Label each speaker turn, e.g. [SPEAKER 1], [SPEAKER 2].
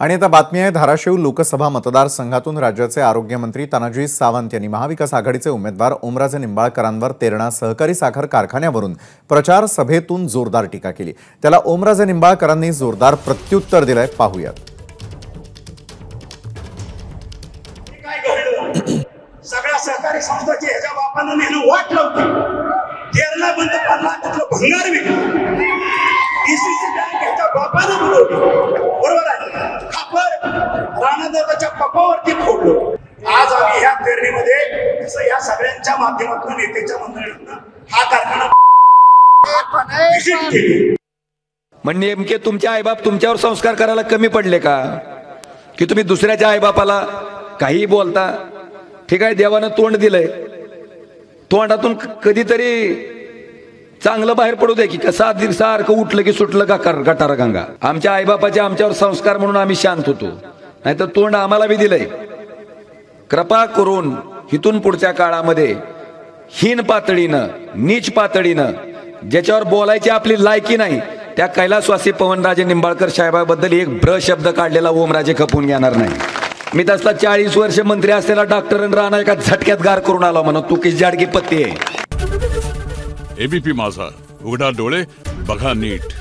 [SPEAKER 1] आणि आता बातमी आहे धाराशिव लोकसभा मतदारसंघातून राज्याचे आरोग्यमंत्री तानाजी सावंत यांनी महाविकास आघाडीचे उमेदवार ओमराजे निंबाळकरांवर तेरणा सहकारी साखर कारखान्यावरून प्रचार सभेतून जोरदार टीका केली। त्याला ओमराजे निंबाळकरांनी जोरदार प्रत्युत्तर दिलंय, पाहूयात।
[SPEAKER 2] सगळ्या सहकारी संस्थांची ह्याच्या बापानं नेहमी वाट लावते। तेरणा बंद पडला त्यातलं भंगार विकलं, डीसीसी बँक ह्याच्या बापानं बुडवली, बरोबर आहे। खापर राणादादाच्या पप्पावरती फोडलो। आज आम्ही ह्या पेरणीमध्ये जसं या सगळ्यांच्या माध्यमातून नेत्याच्या मंडळींना हा कारखाना विजिट केली।
[SPEAKER 3] म्हणजे नेमके तुमचे आईबाप तुमच्यावर संस्कार करायला कमी पडले का की तुम्ही दुसऱ्याच्या आईबापाला काही बोलता? ठीक आहे, देवानं तोंड दिलंय, तोंडातून कधीतरी चांगलं बाहेर पडू दे की कसा सारखं उठलं की सुटलं का गटार गंगा। आमच्या आईबापाचे आमच्यावर संस्कार म्हणून आम्ही शांत होतो, नाहीतर तोंड आम्हाला बी दिलंय। कृपा करून इथून पुढच्या काळामध्ये हीन पातळीनं, नीच पातळीनं, ज्याच्यावर बोलायची आपली लायकी नाही, त्या कैलासवासी पवनराजे निंबाळकर साहेबाबद्दल एक ब्र शब्द काढलेला ओमराजे खपून घेणार नाही। मी तसला 40 वर्ष मंत्री असलेला डॉक्टर राणा एका झटक्यात गार करून आला म्हणून तू किस जाडकी पत्ती आहे।
[SPEAKER 4] एबीपी माझा, उघडा डोळे बघा नीट।